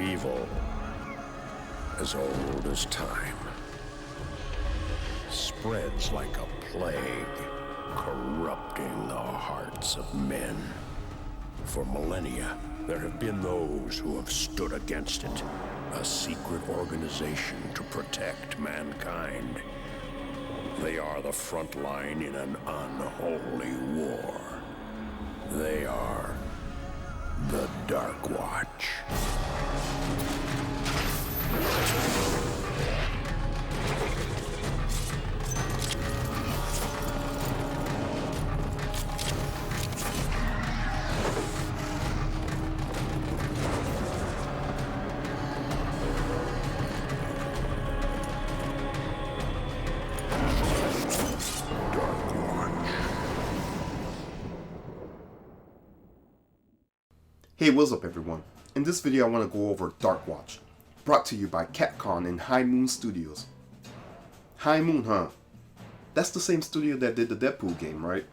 evil as old as time. Spreads like a plague, corrupting the hearts of men. For millennia, there have been those who have stood against it, a secret organization to protect mankind. They are the front line in an unholy war. They are the DarkWatch. Hey, what's up everyone? In this video I want to go over DarkWatch, brought to you by Capcom and High Moon Studios. High Moon, huh? That's the same studio that did the Deadpool game, right?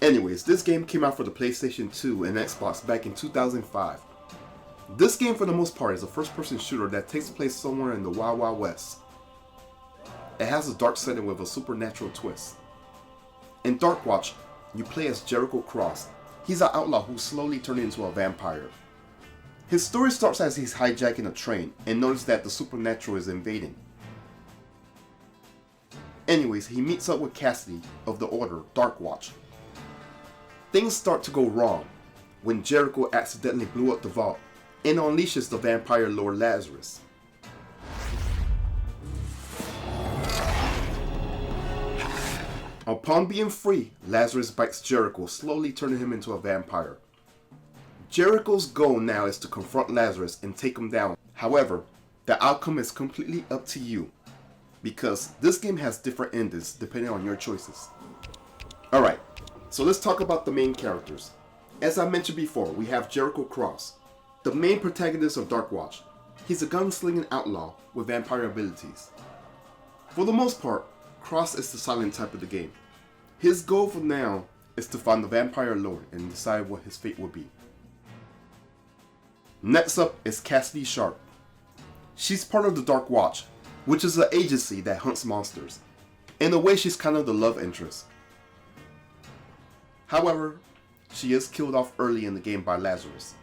Anyways, this game came out for the PlayStation 2 and Xbox back in 2005. This game for the most part is a first-person shooter that takes place somewhere in the Wild Wild West. It has a dark setting with a supernatural twist. In DarkWatch, you play as Jericho Cross. He's an outlaw who slowly turned into a vampire. His story starts as he's hijacking a train and notices that the supernatural is invading. Anyways, he meets up with Cassidy of the Order, DarkWatch. Things start to go wrong when Jericho accidentally blew up the vault and unleashes the vampire Lord Lazarus. Upon being free, Lazarus bites Jericho, slowly turning him into a vampire. Jericho's goal now is to confront Lazarus and take him down. However, the outcome is completely up to you, because this game has different endings depending on your choices. Alright, so let's talk about the main characters. As I mentioned before, we have Jericho Cross, the main protagonist of DarkWatch. He's a gunslinging outlaw with vampire abilities. For the most part, Cross is the silent type of the game. His goal for now is to find the vampire lord and decide what his fate will be. Next up is Cassidy Sharp. She's part of the DarkWatch, which is an agency that hunts monsters. In a way, she's kind of the love interest. However, she is killed off early in the game by Lazarus.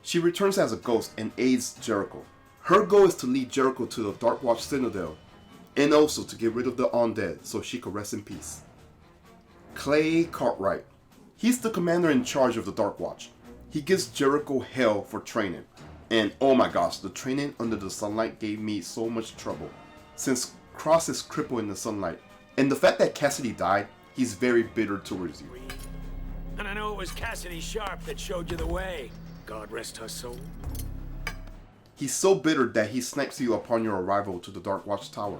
She returns as a ghost and aids Jericho. Her goal is to lead Jericho to the DarkWatch Citadel, and also to get rid of the undead so she could rest in peace. Clay Cartwright. He's the commander in charge of the DarkWatch. He gives Jericho hell for training. And oh my gosh, the training under the sunlight gave me so much trouble, since Cross is crippled in the sunlight. And the fact that Cassidy died, he's very bitter towards you. And I know it was Cassidy Sharp that showed you the way. God rest her soul. He's so bitter that he snipes you upon your arrival to the DarkWatch Tower.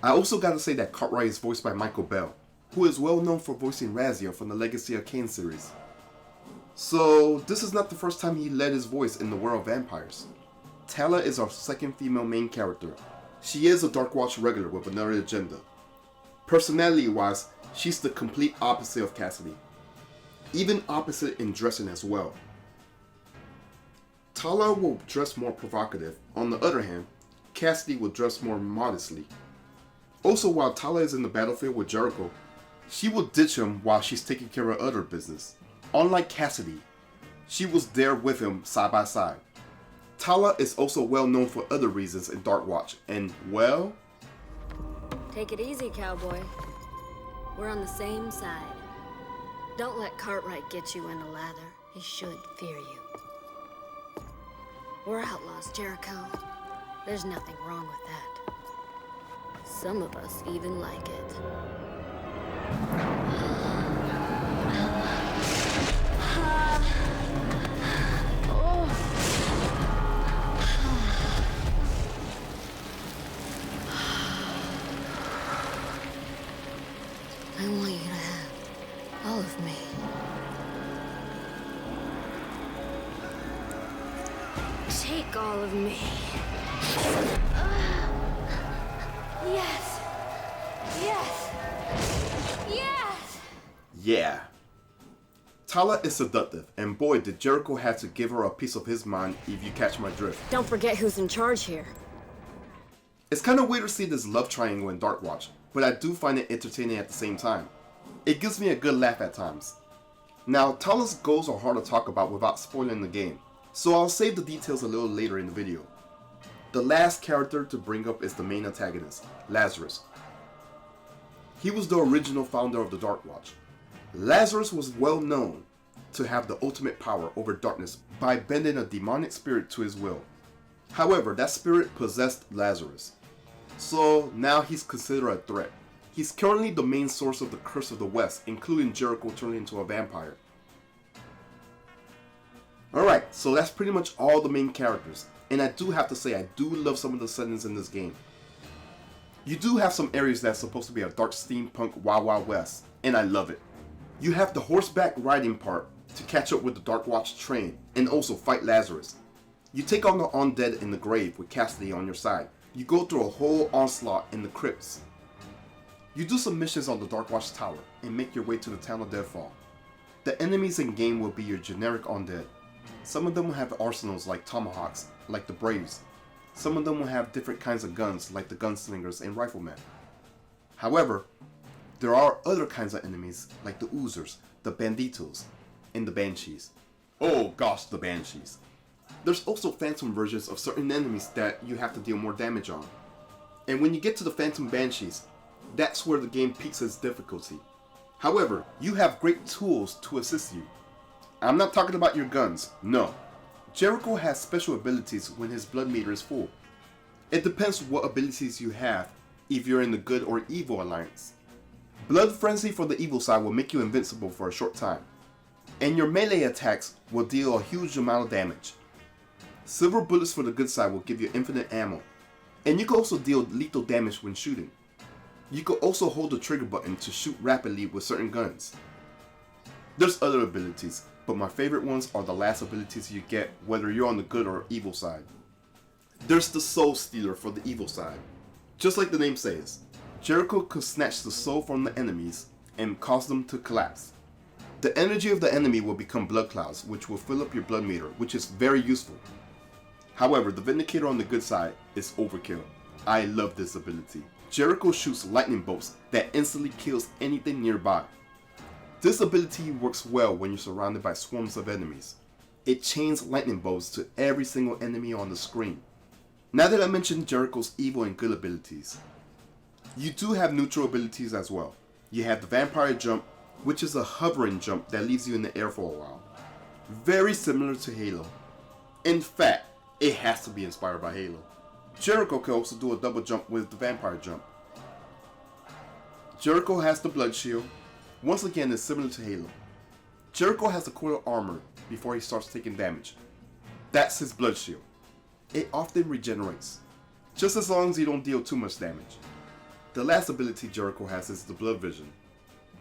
I also gotta say that Cartwright is voiced by Michael Bell, who is well known for voicing Razia from the Legacy of Kain series. So this is not the first time he led his voice in the world of vampires. Tala is our second female main character. She is a DarkWatch regular with another agenda. Personality wise, she's the complete opposite of Cassidy. Even opposite in dressing as well. Tala will dress more provocative. On the other hand, Cassidy will dress more modestly. Also, while Tala is in the battlefield with Jericho, she will ditch him while she's taking care of other business. Unlike Cassidy, she was there with him side by side. Tala is also well known for other reasons in DarkWatch, and well... Take it easy, cowboy. We're on the same side. Don't let Cartwright get you in a lather. He should fear you. We're outlaws, Jericho. There's nothing wrong with that. Some of us even like it. I want you to have all of me. Take all of me. Yes. Yes. Yes. Yeah. Tala is seductive, and boy did Jericho have to give her a piece of his mind, if you catch my drift. Don't forget who's in charge here. It's kind of weird to see this love triangle in DarkWatch, but I do find it entertaining at the same time. It gives me a good laugh at times. Now, Tala's goals are hard to talk about without spoiling the game, so I'll save the details a little later in the video. The last character to bring up is the main antagonist, Lazarus. He was the original founder of the DarkWatch. Lazarus was well known to have the ultimate power over darkness by bending a demonic spirit to his will. However, that spirit possessed Lazarus, so now he's considered a threat. He's currently the main source of the Curse of the West, including Jericho turning into a vampire. Alright, so that's pretty much all the main characters, and I do have to say I do love some of the settings in this game. You do have some areas that's supposed to be a dark steampunk Wild Wild West, and I love it. You have the horseback riding part to catch up with the DarkWatch train, and also fight Lazarus. You take on the undead in the grave with Cassidy on your side. You go through a whole onslaught in the crypts. You do some missions on the DarkWatch tower and make your way to the town of Deadfall. The enemies in game will be your generic undead. Some of them will have arsenals like tomahawks, like the Braves. Some of them will have different kinds of guns like the gunslingers and riflemen. However, there are other kinds of enemies like the oozers, the banditos, and the banshees. Oh gosh, the banshees. There's also phantom versions of certain enemies that you have to deal more damage on. And when you get to the phantom banshees, that's where the game peaks its difficulty. However, you have great tools to assist you. I'm not talking about your guns, no. Jericho has special abilities when his blood meter is full. It depends what abilities you have if you're in the good or evil alliance. Blood Frenzy for the evil side will make you invincible for a short time, and your melee attacks will deal a huge amount of damage. Silver bullets for the good side will give you infinite ammo, and you can also deal lethal damage when shooting. You can also hold the trigger button to shoot rapidly with certain guns. There's other abilities, but my favorite ones are the last abilities you get whether you're on the good or evil side. There's the Soul Stealer for the evil side. Just like the name says, Jericho could snatch the soul from the enemies and cause them to collapse. The energy of the enemy will become blood clouds, which will fill up your blood meter, which is very useful. However, the Vindicator on the good side is overkill. I love this ability. Jericho shoots lightning bolts that instantly kills anything nearby. This ability works well when you're surrounded by swarms of enemies. It chains lightning bolts to every single enemy on the screen. Now that I mentioned Jericho's evil and good abilities, you do have neutral abilities as well. You have the Vampire Jump, which is a hovering jump that leaves you in the air for a while. Very similar to Halo. In fact, it has to be inspired by Halo. Jericho can also do a double jump with the Vampire Jump. Jericho has the Blood Shield. Once again, it's similar to Halo. Jericho has the coil armor before he starts taking damage. That's his Blood Shield. It often regenerates, just as long as you don't deal too much damage. The last ability Jericho has is the Blood Vision,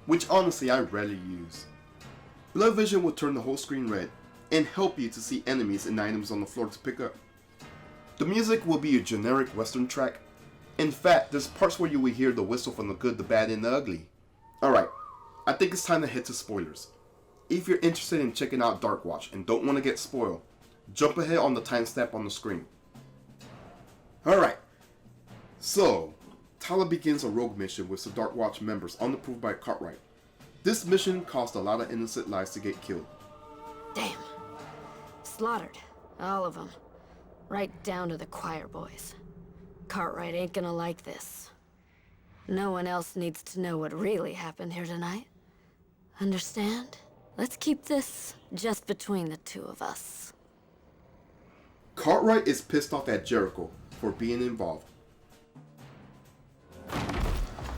which honestly I rarely use. Blood Vision will turn the whole screen red and help you to see enemies and items on the floor to pick up. The music will be a generic western track. In fact, there's parts where you will hear the whistle from the good, the bad, and the ugly. Alright, I think it's time to head to spoilers. If you're interested in checking out DarkWatch and don't want to get spoiled, jump ahead on the timestamp on the screen. Alright, so Tala begins a rogue mission with the DarkWatch members unapproved by Cartwright. This mission caused a lot of innocent lives to get killed. Damn. Slaughtered. All of them. Right down to the choir boys. Cartwright ain't gonna like this. No one else needs to know what really happened here tonight. Understand? Let's keep this just between the two of us. Cartwright is pissed off at Jericho for being involved.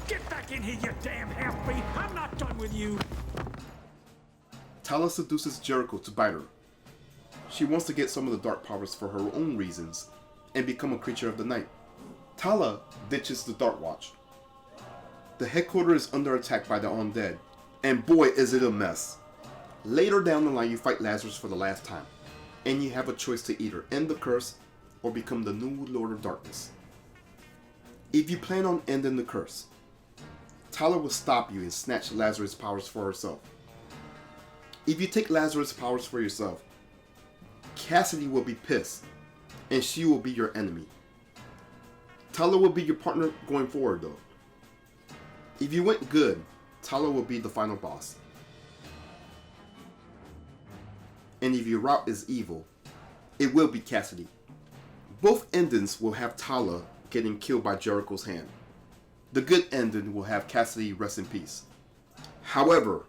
Get back in here, you damn half-breed! I'm not done with you! Tala seduces Jericho to bite her. She wants to get some of the dark powers for her own reasons and become a creature of the night. Tala ditches the DarkWatch. The headquarters is under attack by the undead, and boy is it a mess. Later down the line you fight Lazarus for the last time, and you have a choice to either end the curse or become the new Lord of Darkness. If you plan on ending the curse, Tala will stop you and snatch Lazarus' powers for herself. If you take Lazarus' powers for yourself, Cassidy will be pissed, and she will be your enemy. Tala will be your partner going forward though. If you went good, Tala will be the final boss. And if your route is evil, it will be Cassidy. Both endings will have Tala getting killed by Jericho's hand. The good ending will have Cassidy rest in peace. However,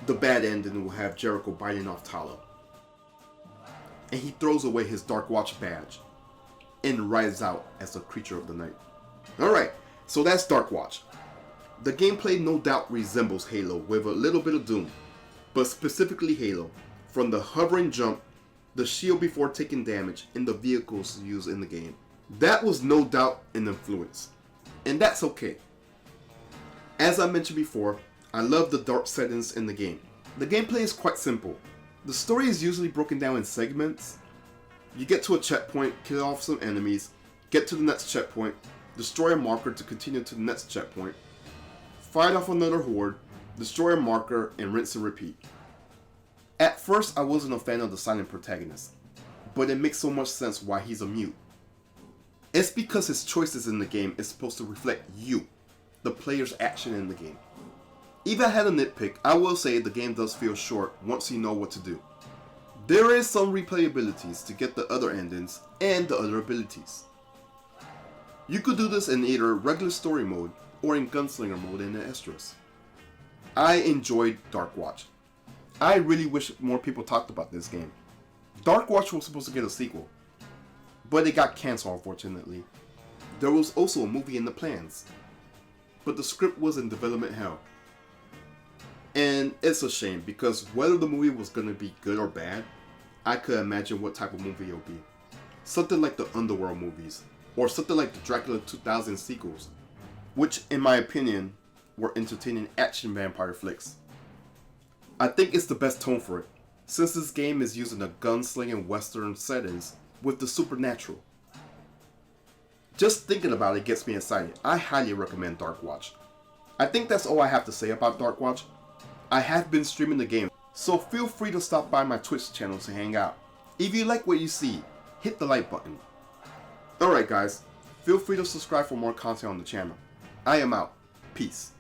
the bad ending will have Jericho biting off Tala. And he throws away his DarkWatch badge and rides out as a creature of the night. Alright, so that's DarkWatch. The gameplay no doubt resembles Halo with a little bit of Doom, but specifically Halo, from the hovering jump, the shield before taking damage, and the vehicles used in the game. That was no doubt an influence, and that's okay. As I mentioned before, I love the dark settings in the game. The gameplay is quite simple. The story is usually broken down in segments. You get to a checkpoint, kill off some enemies, get to the next checkpoint, destroy a marker to continue to the next checkpoint, fight off another horde, destroy a marker, and rinse and repeat. At first, I wasn't a fan of the silent protagonist, but it makes so much sense why he's a mute. It's because his choices in the game is supposed to reflect you, the player's action in the game. If I had a nitpick, I will say the game does feel short once you know what to do. There is some replayabilities to get the other endings and the other abilities. You could do this in either regular story mode or in gunslinger mode in the Estus. I enjoyed DarkWatch. I really wish more people talked about this game. DarkWatch was supposed to get a sequel, but it got cancelled unfortunately. There was also a movie in the plans, but the script was in development hell. And it's a shame because whether the movie was going to be good or bad, I could imagine what type of movie it would be. Something like the Underworld movies, or something like the Dracula 2000 sequels, which in my opinion were entertaining action vampire flicks. I think it's the best tone for it, since this game is using a gunslinging western settings with the supernatural. Just thinking about it gets me excited. I highly recommend DarkWatch. I think that's all I have to say about DarkWatch. I have been streaming the game, so feel free to stop by my Twitch channel to hang out. If you like what you see, hit the like button. Alright guys, feel free to subscribe for more content on the channel. I am out. Peace.